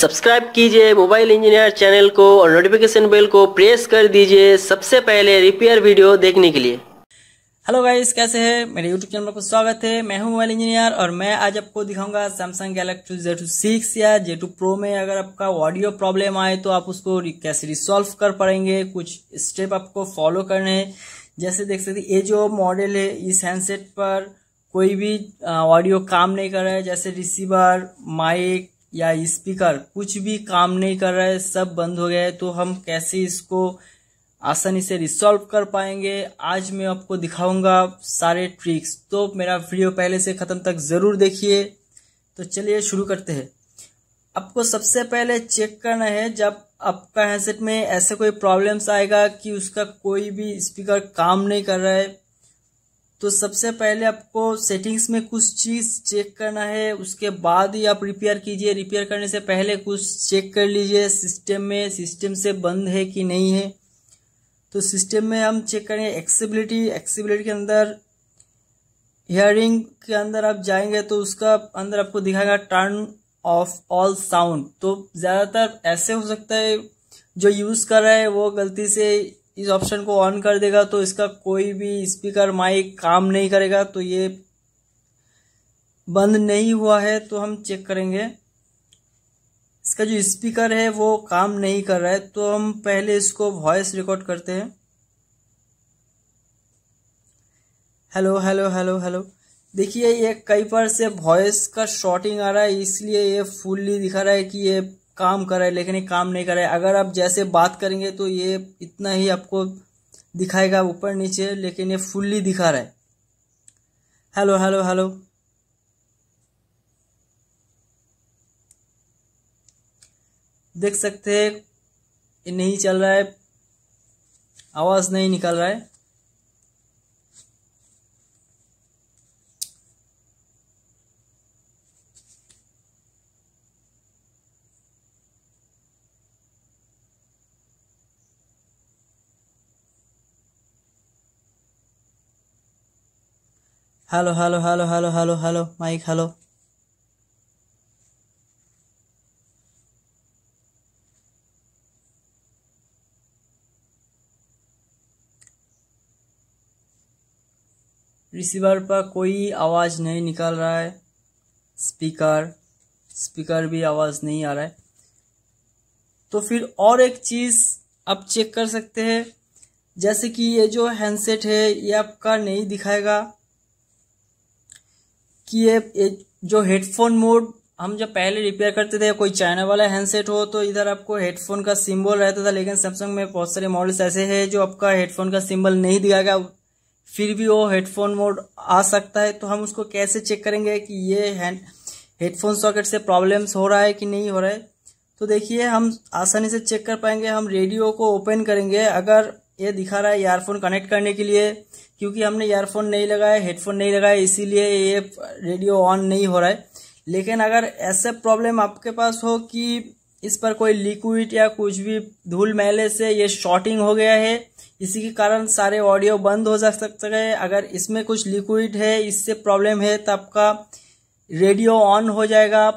Subscribe कीजिए mobile engineer channel को और नोटिफिकेशन बेल को प्रेस कर दीजिए सबसे पहले रिपेयर वीडियो देखने के लिए। हेलो गाइस, कैसे हैं? मेरे यूट्यूब चैनल में आपको स्वागत है। मैं हूं मोबाइल इंजीनियर और मैं आज आपको दिखाऊंगा सैमसंग गैलेक्सी Z2 6 या Z2 Pro में अगर आपका ऑडियो प्रॉब्लम आए तो आप उसको कैसे रिसॉल्व कर पाएंगे। कुछ स्टेप आपको फॉलो करने हैं। जैसे देख सकते ये जो मॉडल है, इस हैंडसेट पर कोई भी ऑडियो काम नहीं कर रहा है। जैसे रिसीवर, माइक या स्पीकर कुछ भी काम नहीं कर रहा है, सब बंद हो गया है। तो हम कैसे इसको आसानी से रिसॉल्व कर पाएंगे, आज मैं आपको दिखाऊंगा सारे ट्रिक्स। तो मेरा वीडियो पहले से खत्म तक जरूर देखिए। तो चलिए शुरू करते हैं। आपको सबसे पहले चेक करना है, जब आपका हैंडसेट में ऐसे कोई प्रॉब्लम्स आएगा कि उसका कोई भी स्पीकर काम नहीं कर रहा है, तो सबसे पहले आपको सेटिंग्स में कुछ चीज चेक करना है, उसके बाद ही आप रिपेयर कीजिए। रिपेयर करने से पहले कुछ चेक कर लीजिए सिस्टम में, सिस्टम से बंद है कि नहीं है। तो सिस्टम में हम चेक करेंगे एक्सेसिबिलिटी के अंदर हियरिंग के अंदर आप जाएंगे तो उसका अंदर आपको दिखाएगा टर्न ऑफ ऑल साउंड। तो ज्यादातर ऐसे हो सकता है जो यूज कर रहा है वो गलती से इस ऑप्शन को ऑन कर देगा, तो इसका कोई भी स्पीकर माइक काम नहीं करेगा। तो ये बंद नहीं हुआ है, तो हम चेक करेंगे। इसका जो स्पीकर है वो काम नहीं कर रहा है, तो हम पहले इसको वॉइस रिकॉर्ड करते हैं। Hello hello hello hello. देखिए ये कई बार से वॉइस का शॉर्टिंग आ रहा है, इसलिए ये फुल्ली दिखा रहा है कि ये काम कर रहा है, लेकिन ये काम नहीं कर रहा है। अगर आप जैसे बात करेंगे तो ये इतना ही आपको दिखाएगा ऊपर नीचे, लेकिन ये फुल्ली दिखा रहा है। Hello hello hello. देख सकते हैं ये नहीं चल रहा है, आवाज नहीं निकल रहा है। Hello hello hello hello hello hello mic hello. Receiver पर कोई आवाज नहीं निकल रहा है। स्पीकर भी आवाज नहीं आ रहा है। तो फिर और एक चीज आप चेक कर सकते हैं, जैसे कि ये जो हैंडसेट है ये आपका नहीं दिखाएगा कि ये जो हेडफोन मोड हम जब पहले रिपेयर करते थे, कोई चाइना वाला हैंडसेट हो तो इधर आपको हेडफोन का सिंबल रहता था। लेकिन सैमसंग में बहुत सारे मॉडल्स ऐसे हैं जो आपका हेडफोन का सिंबल नहीं दिखाएगा, फिर भी वो हेडफोन मोड आ सकता है। तो हम उसको कैसे चेक करेंगे कि ये हेडफोन सॉकेट से प्रॉब्लम्स हो रहा है कि नहीं हो रहा है। तो देखिए हम आसानी से चेक कर पाएंगे। हम रेडियो को ओपन करेंगे, अगर ये दिखा रहा है ईयरफोन कनेक्ट करने के लिए, क्योंकि हमने ईयरफोन नहीं लगाया, हेडफोन नहीं लगाया, इसीलिए ये रेडियो ऑन नहीं हो रहा है। लेकिन अगर ऐसे प्रॉब्लम आपके पास हो कि इस पर कोई लिक्विड या कुछ भी धूल मैले से ये शॉर्टिंग हो गया है, इसी के कारण सारे ऑडियो बंद हो जा सकते हैं। अगर इसमें कुछ लिक्विड है, इससे प्रॉब्लम है, तो आपका रेडियो ऑन हो जाएगा।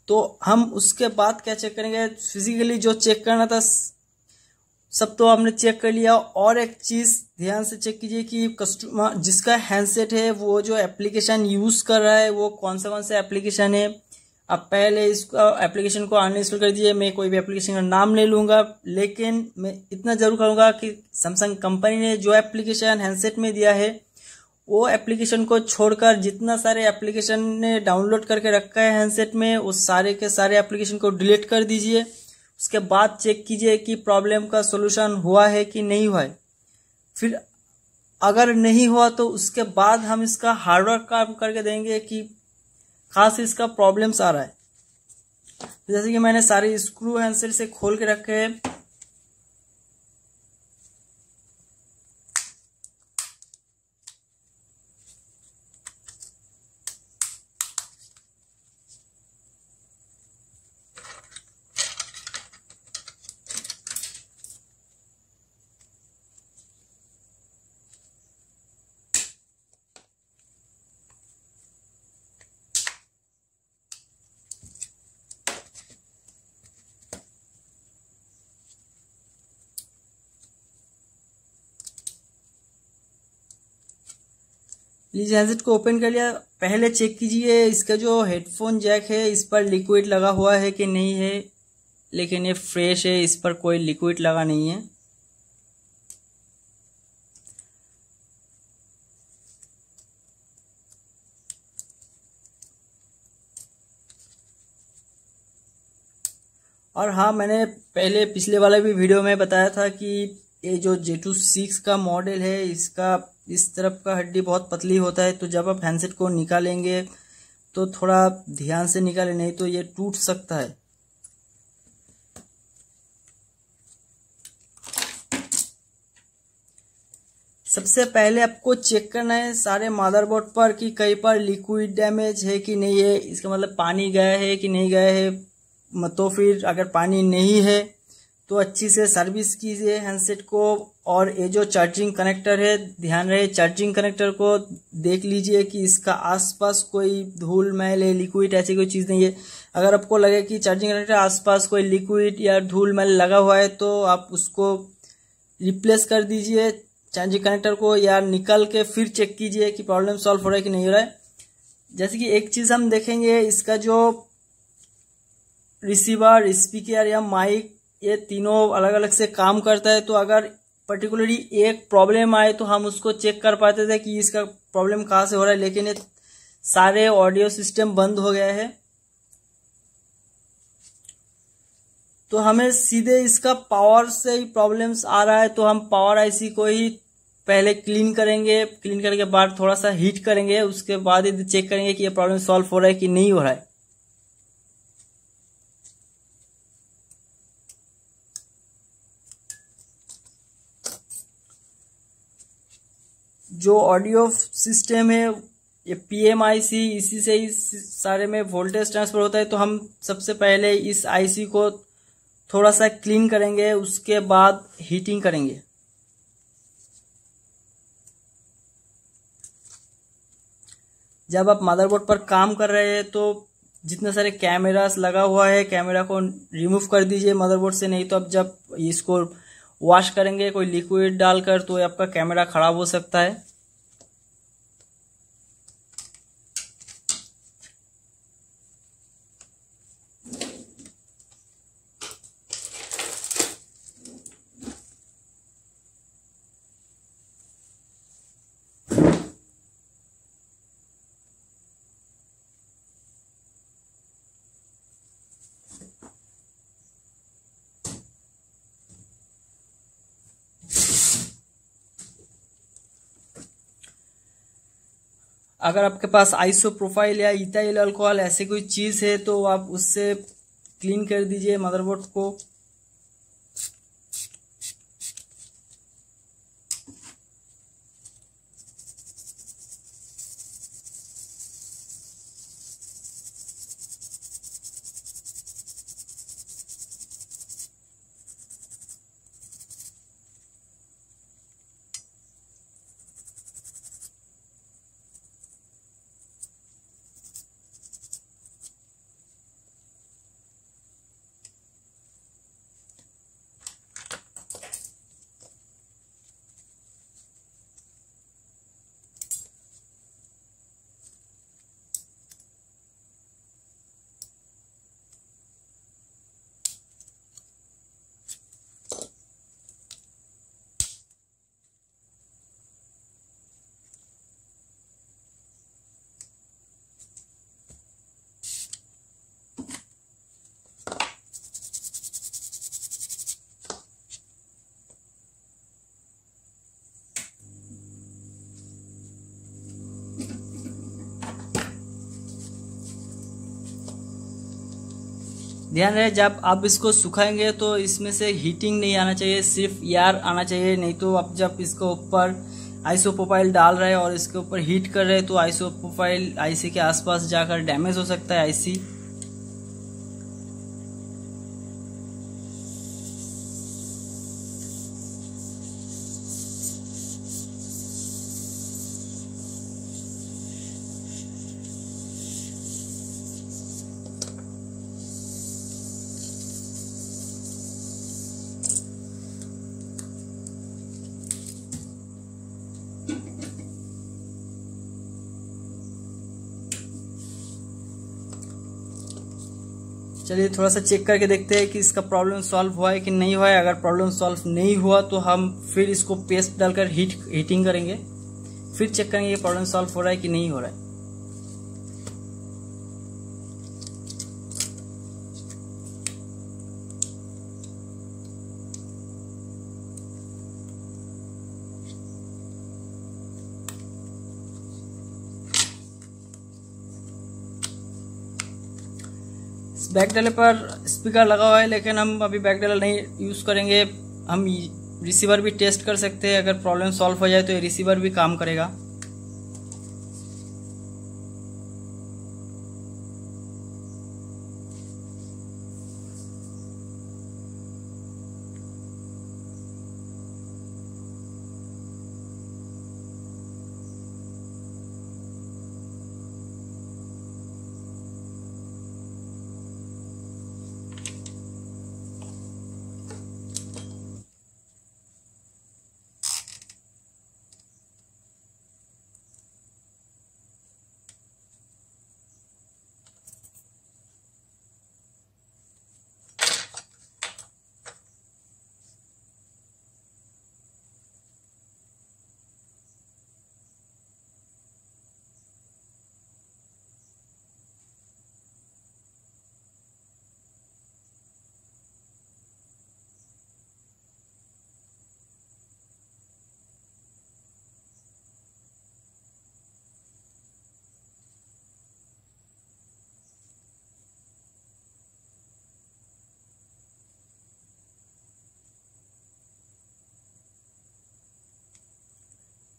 तो हम उसके बाद क्या चेक करेंगे, फिजिकली जो चेक करना था सब तो आपने चेक कर लिया। और एक चीज ध्यान से चेक कीजिए कि कस्टमर जिसका हैंडसेट है वो जो एप्लीकेशन यूज कर रहा है वो कौन सा एप्लीकेशन है। आप पहले इसको एप्लीकेशन को अनइंस्टॉल कर दीजिए। मैं कोई भी एप्लीकेशन का नाम नहीं लूंगा, लेकिन मैं इतना जरूर करूंगा कि सैमसंग कंपनी ने जो एप्लीकेशन हैंडसेट में दिया है वो एप्लीकेशन को छोड़कर जितना सारे एप्लीकेशन ने डाउनलोड करके रखा है हैंडसेट में, उस सारे के सारे एप्लीकेशन को डिलीट कर दीजिए। उसके बाद चेक कीजिए कि प्रॉब्लम का सॉल्यूशन हुआ है कि नहीं हुआ है। फिर अगर नहीं हुआ तो उसके बाद हम इसका हार्डवेयर काम करके देंगे कि खास इसका प्रॉब्लम्स आ रहा है। जैसे कि मैंने सारे स्क्रू हैंडसेट से खोल के रखे हैं। लीजिए हैंडसेट को ओपन कर लिया। पहले चेक कीजिए इसका जो हेडफोन जैक है इस पर लिक्विड लगा हुआ है कि नहीं है, लेकिन ये फ्रेश है, इस पर कोई लिक्विड लगा नहीं है। और हाँ, मैंने पहले पिछले वाला भी वीडियो में बताया था कि ये जो J2 6 का मॉडल है इसका इस तरफ का हड्डी बहुत पतली होता है, तो जब आप हैंडसेट को निकालेंगे तो थोड़ा ध्यान से निकालें, नहीं तो ये टूट सकता है। सबसे पहले आपको चेक करना है सारे मदरबोर्ड पर कि कहीं पर लिक्विड डैमेज है कि नहीं है, इसका मतलब पानी गया है कि नहीं गया है। तो फिर अगर पानी नहीं है तो अच्छी से सर्विस कीजिए हैंडसेट को। और ये जो चार्जिंग कनेक्टर है, ध्यान रहे चार्जिंग कनेक्टर को देख लीजिए कि इसका आसपास कोई धूल मैल है, लिक्विड ऐसी कोई चीज़ नहीं है। अगर आपको लगे कि चार्जिंग कनेक्टर आसपास कोई लिक्विड या धूल मैल लगा हुआ है तो आप उसको रिप्लेस कर दीजिए चार्जिंग कनेक्टर को, या निकल के फिर चेक कीजिए कि प्रॉब्लम सॉल्व हो रहा है कि नहीं हो रहा है। जैसे कि एक चीज़ हम देखेंगे, इसका जो रिसीवर, स्पीकर या माइक, ये तीनों अलग अलग से काम करता है। तो अगर पर्टिकुलरली एक प्रॉब्लम आए तो हम उसको चेक कर पाते थे कि इसका प्रॉब्लम कहाँ से हो रहा है, लेकिन ये सारे ऑडियो सिस्टम बंद हो गया है। तो हमें सीधे इसका पावर से ही प्रॉब्लम्स आ रहा है, तो हम पावर आईसी को ही पहले क्लीन करेंगे। क्लीन करने के बाद थोड़ा सा हीट करेंगे, उसके बाद ही चेक करेंगे कि ये प्रॉब्लम सॉल्व हो रहा है कि नहीं हो रहा है। जो ऑडियो सिस्टम है ये PMIC, इसी से ही सारे में वोल्टेज ट्रांसफर होता है। तो हम सबसे पहले इस आईसी को थोड़ा सा क्लीन करेंगे, उसके बाद हीटिंग करेंगे। जब आप मदरबोर्ड पर काम कर रहे हैं तो जितने सारे कैमरास लगा हुआ है, कैमरा को रिमूव कर दीजिए मदरबोर्ड से, नहीं तो अब जब इसको वॉश करेंगे कोई लिक्विड डालकर तो आपका कैमरा खराब हो सकता है। अगर आपके पास आइसो प्रोफाइल या इथाइल अल्कोहल ऐसी कोई चीज़ है तो आप उससे क्लीन कर दीजिए मदरबोर्ड को। ध्यान रहे जब आप इसको सुखाएंगे तो इसमें से हीटिंग नहीं आना चाहिए, सिर्फ एयर आना चाहिए। नहीं तो आप जब इसको ऊपर आइसोप्रोपाइल डाल रहे हैं और इसके ऊपर हीट कर रहे हैं तो आइसोप्रोपाइल आईसी के आसपास जाकर डैमेज हो सकता है आईसी। चलिए थोड़ा सा चेक करके देखते हैं कि इसका प्रॉब्लम सॉल्व हुआ है कि नहीं हुआ है। अगर प्रॉब्लम सॉल्व नहीं हुआ तो हम फिर इसको पेस्ट डालकर हीटिंग करेंगे, फिर चेक करेंगे कि प्रॉब्लम सॉल्व हो रहा है कि नहीं हो रहा है। बैक डाले पर स्पीकर लगा हुआ है, लेकिन हम अभी बैक डाला नहीं यूज़ करेंगे। हम रिसीवर भी टेस्ट कर सकते हैं, अगर प्रॉब्लम सॉल्व हो जाए तो ये रिसीवर भी काम करेगा।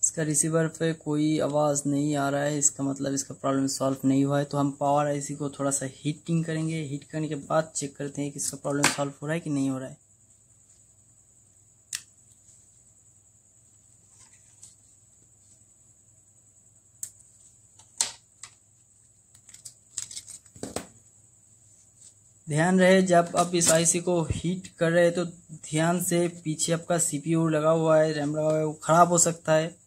इसका रिसीवर पे कोई आवाज़ नहीं आ रहा है, इसका मतलब इसका प्रॉब्लम सॉल्व नहीं हुआ है। तो हम पावर आईसी को थोड़ा सा हीटिंग करेंगे, हीट करने के बाद चेक करते हैं कि इसका प्रॉब्लम सॉल्व हो रहा है कि नहीं हो रहा है। ध्यान रहे जब आप इस आईसी को हीट कर रहे हैं तो ध्यान से, पीछे आपका सीपीयू लगा हुआ है, रैम लगा हुआ है, वो खराब हो सकता है।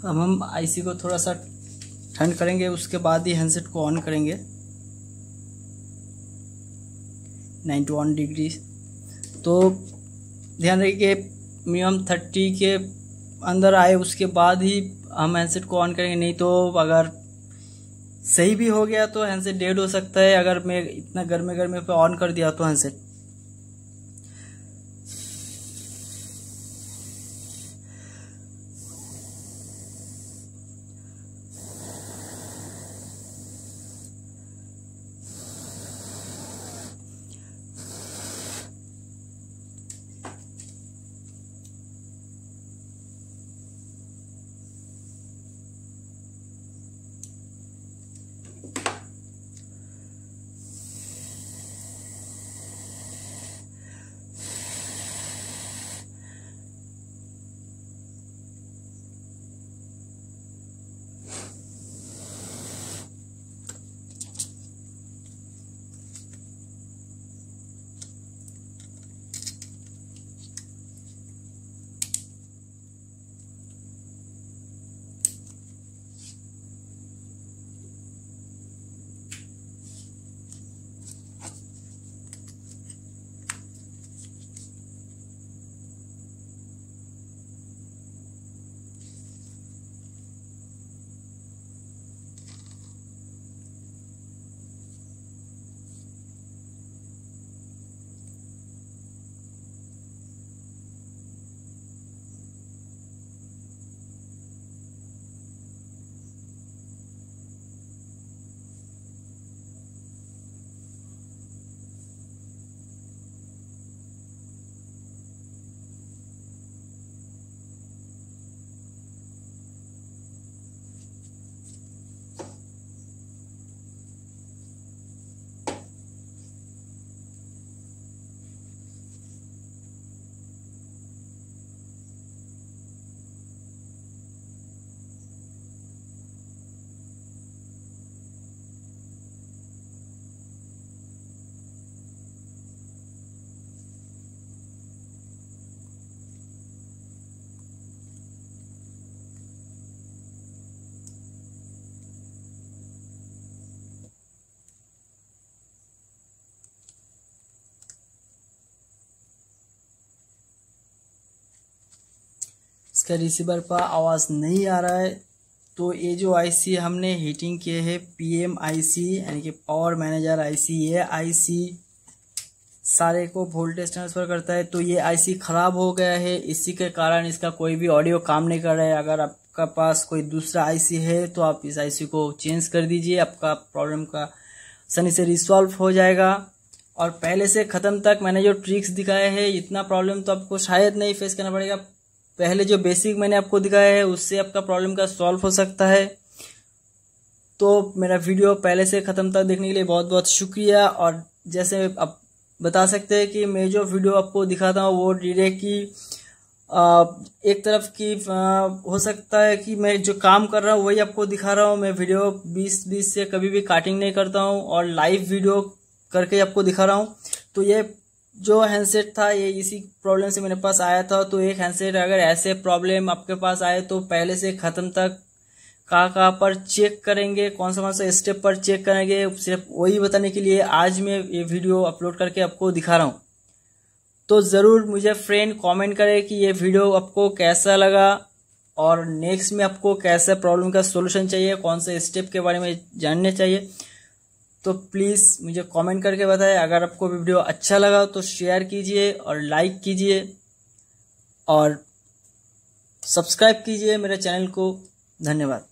अब हम आईसी को थोड़ा सा ठंड करेंगे, उसके बाद ही हैंडसेट को ऑन करेंगे। 91 डिग्री, तो ध्यान रखिए मिनिमम 30 के अंदर आए उसके बाद ही हम हैंडसेट को ऑन करेंगे, नहीं तो अगर सही भी हो गया तो हैंडसेट डेड हो सकता है। अगर मैं इतना गर्मे पे ऑन कर दिया तो हैंडसेट। इसका रिसीवर पर आवाज़ नहीं आ रहा है, तो ये जो आईसी हमने हीटिंग किए है PM आईसी यानी कि पावर मैनेजर आईसी, ये आईसी सारे को वोल्टेज ट्रांसफ़र करता है। तो ये आईसी ख़राब हो गया है, इसी के कारण इसका कोई भी ऑडियो काम नहीं कर रहा है। अगर आपका पास कोई दूसरा आईसी है तो आप इस आईसी को चेंज कर दीजिए, आपका प्रॉब्लम का आसानी से रिसॉल्व हो जाएगा। और पहले से ख़त्म तक मैंने जो ट्रिक्स दिखाए हैं, इतना प्रॉब्लम तो आपको शायद नहीं फेस करना पड़ेगा। पहले जो बेसिक मैंने आपको दिखाया है उससे आपका प्रॉब्लम का सॉल्व हो सकता है। तो मेरा वीडियो पहले से ख़त्म तक देखने के लिए बहुत बहुत शुक्रिया। और जैसे आप बता सकते हैं कि मैं जो वीडियो आपको दिखाता हूँ वो डायरेक्टली एक तरफ की हो सकता है कि मैं जो काम कर रहा हूँ वही आपको दिखा रहा हूँ। मैं वीडियो 20 से कभी भी काटिंग नहीं करता हूँ और लाइव वीडियो करके आपको दिखा रहा हूँ। तो ये जो हैंडसेट था ये इसी प्रॉब्लम से मेरे पास आया था। तो एक हैंडसेट अगर ऐसे प्रॉब्लम आपके पास आए तो पहले से ख़त्म तक कहाँ पर चेक करेंगे, कौन सा स्टेप पर चेक करेंगे, सिर्फ वही बताने के लिए आज मैं ये वीडियो अपलोड करके आपको दिखा रहा हूँ। तो ज़रूर मुझे फ्रेंड कमेंट करें कि ये वीडियो आपको कैसा लगा और नेक्स्ट में आपको कैसे प्रॉब्लम का सोल्यूशन चाहिए, कौन से स्टेप के बारे में जानने चाहिए। तो प्लीज़ मुझे कमेंट करके बताएं। अगर आपको वीडियो अच्छा लगा तो शेयर कीजिए और लाइक कीजिए और सब्सक्राइब कीजिए मेरे चैनल को। धन्यवाद।